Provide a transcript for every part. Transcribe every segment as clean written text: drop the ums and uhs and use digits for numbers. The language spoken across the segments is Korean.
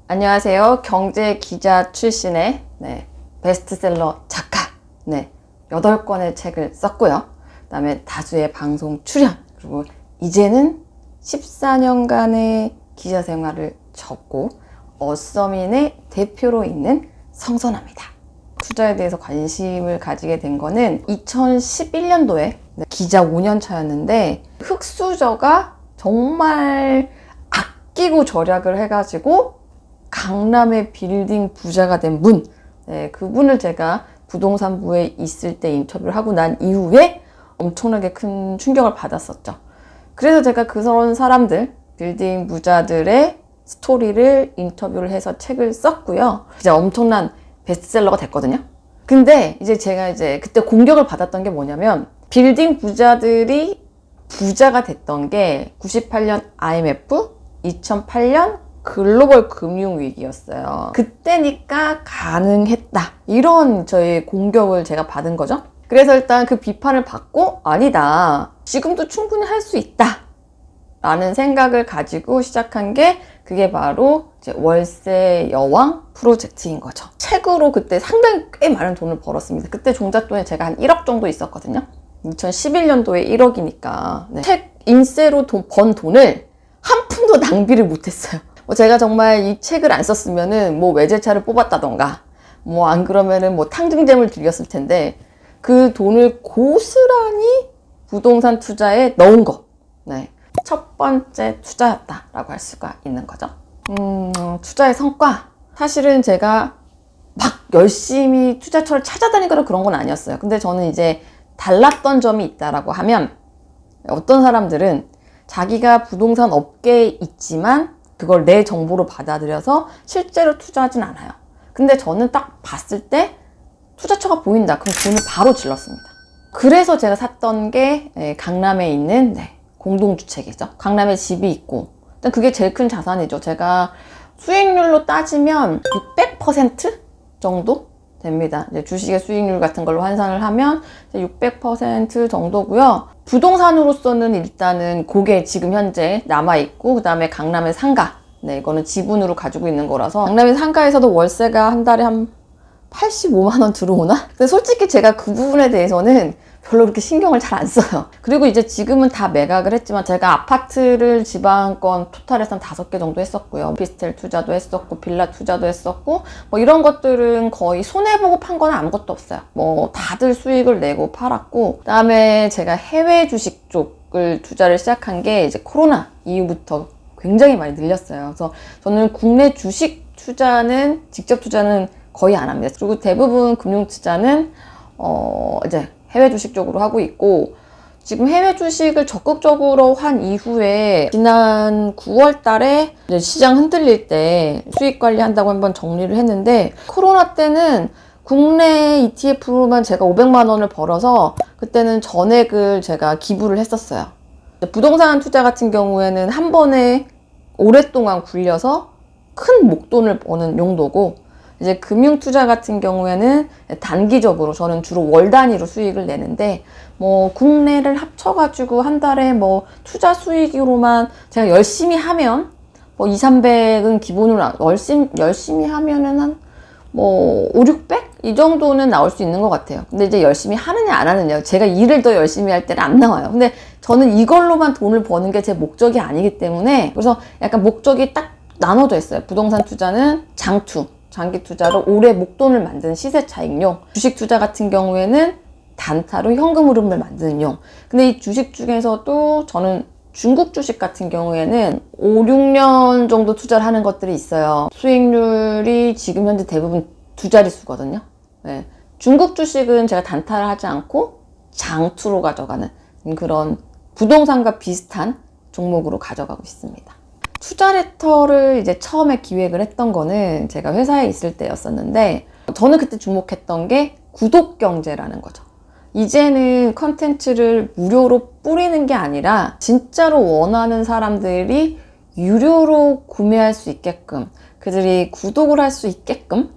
안녕하세요. 경제 기자 출신의 베스트셀러 작가 8권의 책을 썼고요. 그 다음에 다수의 방송 출연, 그리고 이제는 14년간의 기자 생활을 접고 어서민의 대표로 있는 성선아입니다. 투자에 대해서 관심을 가지게 된 거는 2011년도에 기자 5년 차였는데, 흑수저가 정말 아끼고 절약을 해가지고 강남의 빌딩 부자가 된 분, 그분을 제가 부동산부에 있을 때 인터뷰를 하고 난 이후에 엄청나게 큰 충격을 받았었죠. 그래서 제가 그런 사람들, 빌딩 부자들의 스토리를 인터뷰를 해서 책을 썼고요. 이제 엄청난 베스트셀러가 됐거든요. 근데 제가 그때 공격을 받았던 게 뭐냐면, 빌딩 부자들이 부자가 됐던 게 98년 IMF, 2008년 글로벌 금융위기였어요. 그때니까 가능했다, 이런 저의 공격을 제가 받은 거죠. 그래서 일단 그 비판을 받고, 아니다, 지금도 충분히 할 수 있다 라는 생각을 가지고 시작한 게, 그게 바로 월세 여왕 프로젝트인 거죠. 책으로 그때 상당히 꽤 많은 돈을 벌었습니다. 그때 종잣돈이 제가 한 1억 정도 있었거든요. 2011년도에 1억이니까 책 인세로 번 돈을 한 푼도 낭비를 못했어요. 제가 정말 이 책을 안 썼으면은 외제차를 뽑았다던가, 안 그러면은 탕증잼을 들였을 텐데, 그 돈을 고스란히 부동산 투자에 넣은 거, 첫 번째 투자였다라고 할 수가 있는 거죠. 투자의 성과, 사실은 제가 막 열심히 투자처를 찾아다니거나 그런 건 아니었어요. 근데 저는 달랐던 점이 있다라고 하면, 어떤 사람들은 자기가 부동산 업계에 있지만 그걸 내 정보로 받아들여서 실제로 투자하진 않아요. 근데 저는 딱 봤을 때 투자처가 보인다, 그럼 돈을 바로 질렀습니다. 그래서 제가 샀던 게 강남에 있는 공동주택이죠. 강남에 집이 있고, 일단 그게 제일 큰 자산이죠. 제가 수익률로 따지면 600% 정도 됩니다. 주식의 수익률 같은 걸로 환산을 하면 600% 정도고요. 부동산으로서는 일단은 그게 지금 현재 남아있고, 그 다음에 강남의 상가, 이거는 지분으로 가지고 있는 거라서, 강남의 상가에서도 월세가 한 달에 한 85만 원 들어오나? 근데 솔직히 제가 그 부분에 대해서는 별로 그렇게 신경을 잘 안 써요. 그리고 지금은 다 매각을 했지만, 제가 아파트를 지방권 토탈에서 한 5개 정도 했었고요. 오피스텔 투자도 했었고, 빌라 투자도 했었고, 이런 것들은 거의 손해보고 판 건 아무것도 없어요. 다들 수익을 내고 팔았고, 그 다음에 제가 해외 주식 쪽을 투자를 시작한 게 코로나 이후부터 굉장히 많이 늘렸어요. 그래서 저는 국내 주식 투자는, 직접 투자는 거의 안 합니다. 그리고 대부분 금융 투자는 해외 주식 쪽으로 하고 있고, 지금 해외 주식을 적극적으로 한 이후에 지난 9월 달에 시장 흔들릴 때 수익 관리한다고 한번 정리를 했는데, 코로나 때는 국내 ETF로만 제가 500만 원을 벌어서 그때는 전액을 제가 기부를 했었어요. 부동산 투자 같은 경우에는 한 번에 오랫동안 굴려서 큰 목돈을 버는 용도고, 금융 투자 같은 경우에는 단기적으로, 저는 주로 월 단위로 수익을 내는데, 국내를 합쳐가지고 한 달에 투자 수익으로만 제가 열심히 하면 200~300은 기본으로, 열심히 하면은 한 500~600? 이 정도는 나올 수 있는 것 같아요. 근데 열심히 하느냐 안 하느냐, 제가 일을 더 열심히 할 때는 안 나와요. 근데 저는 이걸로만 돈을 버는 게 제 목적이 아니기 때문에, 그래서 약간 목적이 딱 나눠져 있어요. 부동산 투자는 장기 투자로 오래 목돈을 만드는 시세 차익용, 주식 투자 같은 경우에는 단타로 현금 흐름을 만드는 용. 근데 이 주식 중에서도 저는 중국 주식 같은 경우에는 5~6년 정도 투자를 하는 것들이 있어요. 수익률이 지금 현재 대부분 2자릿수거든요. 중국 주식은 제가 단타를 하지 않고 장투로 가져가는 그런 부동산과 비슷한 종목으로 가져가고 있습니다. 투자 레터를 처음에 기획을 했던 거는 제가 회사에 있을 때였었는데, 저는 그때 주목했던 게 구독 경제라는 거죠. 이제는 컨텐츠를 무료로 뿌리는 게 아니라 진짜로 원하는 사람들이 유료로 구매할 수 있게끔, 그들이 구독을 할 수 있게끔,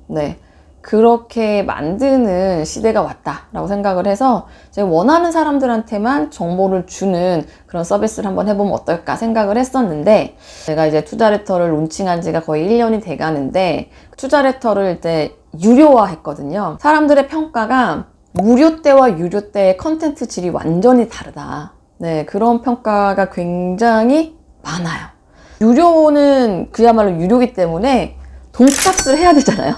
그렇게 만드는 시대가 왔다라고 생각을 해서 제가 원하는 사람들한테만 정보를 주는 그런 서비스를 한번 해보면 어떨까 생각을 했었는데, 제가 이제 투자레터를 론칭한 지가 거의 1년이 돼 가는데 투자레터를 이제 유료화 했거든요. 사람들의 평가가 무료 때와 유료 때의 컨텐츠 질이 완전히 다르다. 네, 그런 평가가 굉장히 많아요. 유료는 그야말로 유료이기 때문에 돈값을 해야 되잖아요.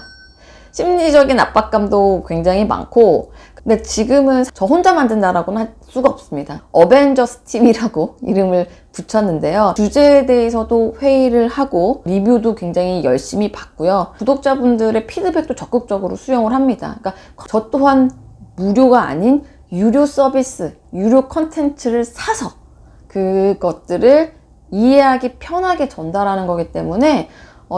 심리적인 압박감도 굉장히 많고, 근데 지금은 저 혼자 만든다라고는 할 수가 없습니다. 어벤져스 팀이라고 이름을 붙였는데요. 주제에 대해서도 회의를 하고 리뷰도 굉장히 열심히 받고요. 구독자분들의 피드백도 적극적으로 수용을 합니다. 그러니까 저 또한 무료가 아닌 유료 서비스, 유료 컨텐츠를 사서 그것들을 이해하기 편하게 전달하는 거기 때문에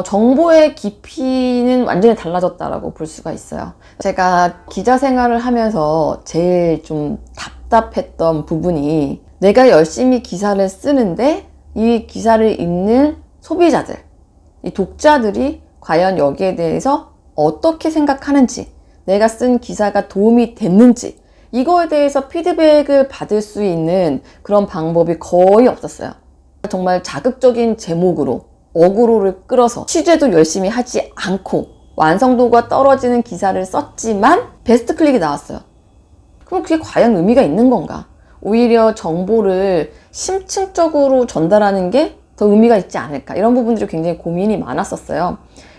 정보의 깊이는 완전히 달라졌다라고 볼 수가 있어요. 제가 기자 생활을 하면서 제일 좀 답답했던 부분이, 내가 열심히 기사를 쓰는데 이 기사를 읽는 소비자들, 이 독자들이 과연 여기에 대해서 어떻게 생각하는지, 내가 쓴 기사가 도움이 됐는지, 이거에 대해서 피드백을 받을 수 있는 그런 방법이 거의 없었어요. 정말 자극적인 제목으로 어그로를 끌어서 취재도 열심히 하지 않고 완성도가 떨어지는 기사를 썼지만 베스트 클릭이 나왔어요. 그럼 그게 과연 의미가 있는 건가? 오히려 정보를 심층적으로 전달하는 게 더 의미가 있지 않을까? 이런 부분들이 굉장히 고민이 많았었어요.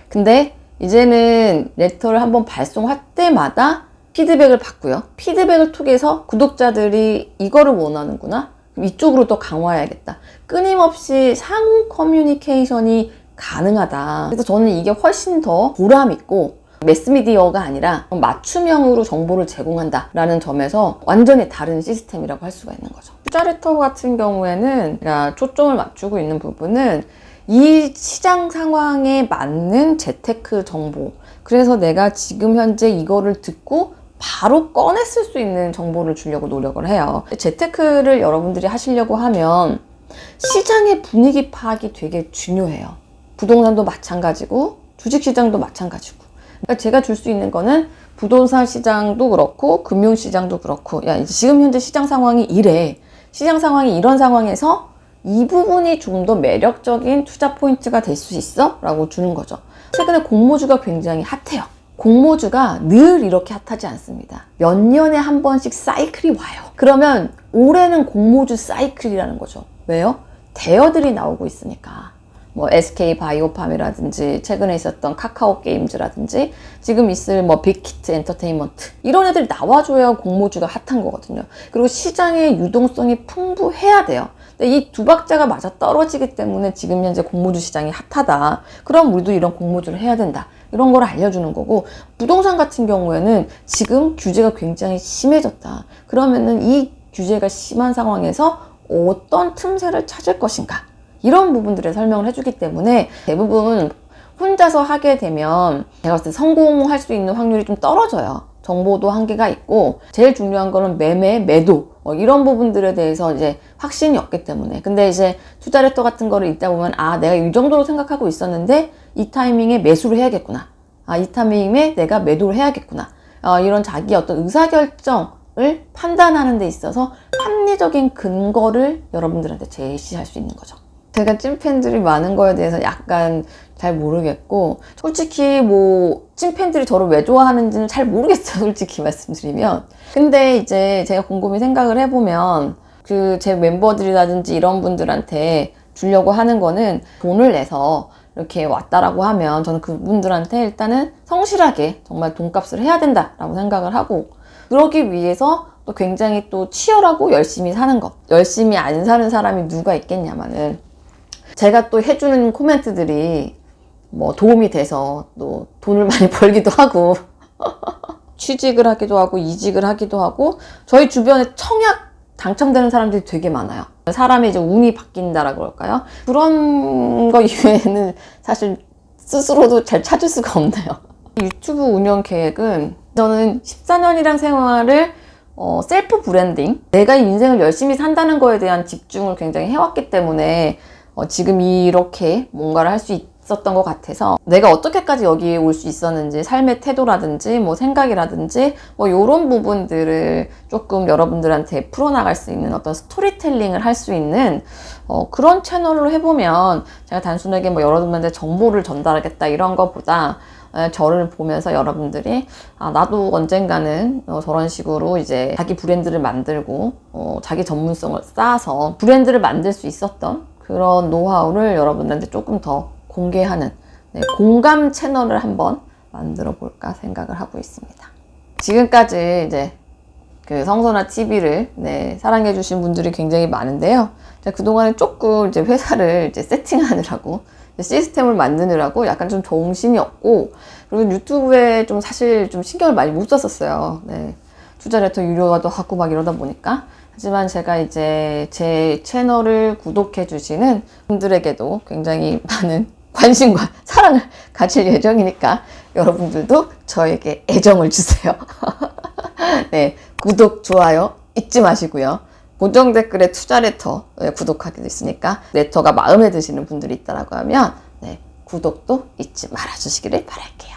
근데 이제는 레터를 한번 발송할 때마다 피드백을 받고요. 피드백을 통해서 구독자들이 이거를 원하는구나, 그럼 이쪽으로 또 강화해야겠다. 끊임없이 상호 커뮤니케이션이 가능하다. 그래서 저는 이게 훨씬 더 보람있고 매스미디어가 아니라 맞춤형으로 정보를 제공한다라는 점에서 완전히 다른 시스템이라고 할 수가 있는 거죠. 투자레터 같은 경우에는 제가 초점을 맞추고 있는 부분은 이 시장 상황에 맞는 재테크 정보, 그래서 내가 지금 현재 이거를 듣고 바로 꺼내 쓸 수 있는 정보를 주려고 노력을 해요. 재테크를 여러분들이 하시려고 하면 시장의 분위기 파악이 되게 중요해요. 부동산도 마찬가지고 주식시장도 마찬가지고. 그러니까 제가 줄 수 있는 거는 부동산 시장도 그렇고 금융시장도 그렇고, 야, 이제 지금 현재 시장 상황이 이래. 시장 상황이 이런 상황에서 이 부분이 좀 더 매력적인 투자 포인트가 될 수 있어? 라고 주는 거죠. 최근에 공모주가 굉장히 핫해요. 공모주가 늘 이렇게 핫하지 않습니다. 몇 년에 한 번씩 사이클이 와요. 그러면 올해는 공모주 사이클이라는 거죠. 왜요? 대여들이 나오고 있으니까. 뭐 SK 바이오팜이라든지 최근에 있었던 카카오 게임즈라든지 지금 있을 뭐 빅히트 엔터테인먼트, 이런 애들이 나와줘야 공모주가 핫한 거거든요. 그리고 시장의 유동성이 풍부해야 돼요. 근데 이 두 박자가 맞아 떨어지기 때문에 지금 현재 공모주 시장이 핫하다. 그럼 우리도 이런 공모주를 해야 된다. 이런 걸 알려주는 거고, 부동산 같은 경우에는 지금 규제가 굉장히 심해졌다. 그러면은 이 규제가 심한 상황에서 어떤 틈새를 찾을 것인가, 이런 부분들을 설명을 해주기 때문에 대부분 혼자서 하게 되면 제가 봤을 때 성공할 수 있는 확률이 좀 떨어져요. 정보도 한계가 있고, 제일 중요한 거는 매매, 매도, 이런 부분들에 대해서 이제 확신이 없기 때문에. 근데 이제 투자레터 같은 거를 읽다 보면, 아, 내가 이 정도로 생각하고 있었는데 이 타이밍에 매수를 해야겠구나. 아, 이 타이밍에 내가 매도를 해야겠구나. 이런 자기 어떤 의사결정을 판단하는 데 있어서 합리적인 근거를 여러분들한테 제시할 수 있는 거죠. 제가 찐팬들이 많은 거에 대해서 약간 잘 모르겠고, 솔직히 뭐 찐팬들이 저를 왜 좋아하는지는 잘 모르겠어요, 솔직히 말씀드리면. 근데 이제 제가 곰곰이 생각을 해보면 그 제 멤버들이라든지 이런 분들한테 주려고 하는 거는 돈을 내서 이렇게 왔다라고 하면 저는 그분들한테 일단은 성실하게 정말 돈값을 해야 된다라고 생각을 하고, 그러기 위해서 또 굉장히 또 치열하고 열심히 사는 것, 열심히 안 사는 사람이 누가 있겠냐마는, 제가 또 해주는 코멘트들이 뭐 도움이 돼서 또 돈을 많이 벌기도 하고 취직을 하기도 하고 이직을 하기도 하고, 저희 주변에 청약 당첨되는 사람들이 되게 많아요. 사람의 이제 운이 바뀐다라고 그럴까요? 그런 거 이외에는 사실 스스로도 잘 찾을 수가 없네요. 유튜브 운영 계획은, 저는 14년이란 생활을 셀프 브랜딩, 내가 인생을 열심히 산다는 거에 대한 집중을 굉장히 해왔기 때문에 지금 이렇게 뭔가를 할 수 있었던 것 같아서 내가 어떻게까지 여기에 올 수 있었는지 삶의 태도라든지 뭐 생각이라든지 뭐 이런 부분들을 조금 여러분들한테 풀어나갈 수 있는 어떤 스토리텔링을 할 수 있는 그런 채널로 해보면 제가 단순하게 뭐 여러분한테 정보를 전달하겠다 이런 것보다 저를 보면서 여러분들이 나도 언젠가는 저런 식으로 이제 자기 브랜드를 만들고 자기 전문성을 쌓아서 브랜드를 만들 수 있었던 그런 노하우를 여러분들한테 조금 더 공개하는 공감 채널을 한번 만들어 볼까 생각을 하고 있습니다. 지금까지 이제 그 성선아 TV를 사랑해 주신 분들이 굉장히 많은데요. 제가 그동안에 조금 이제 회사를 이제 세팅하느라고 시스템을 만드느라고 약간 좀 정신이 없고, 그리고 유튜브에 좀 사실 좀 신경을 많이 못 썼었어요. 투자 레터 유료화도 하고 막 이러다 보니까. 하지만 제가 이제 제 채널을 구독해 주시는 분들에게도 굉장히 많은 관심과 사랑을 가질 예정이니까 여러분들도 저에게 애정을 주세요. 구독, 좋아요 잊지 마시고요. 고정 댓글에 투자 레터 구독하기도 있으니까 레터가 마음에 드시는 분들이 있다라고 하면 구독도 잊지 말아주시기를 바랄게요.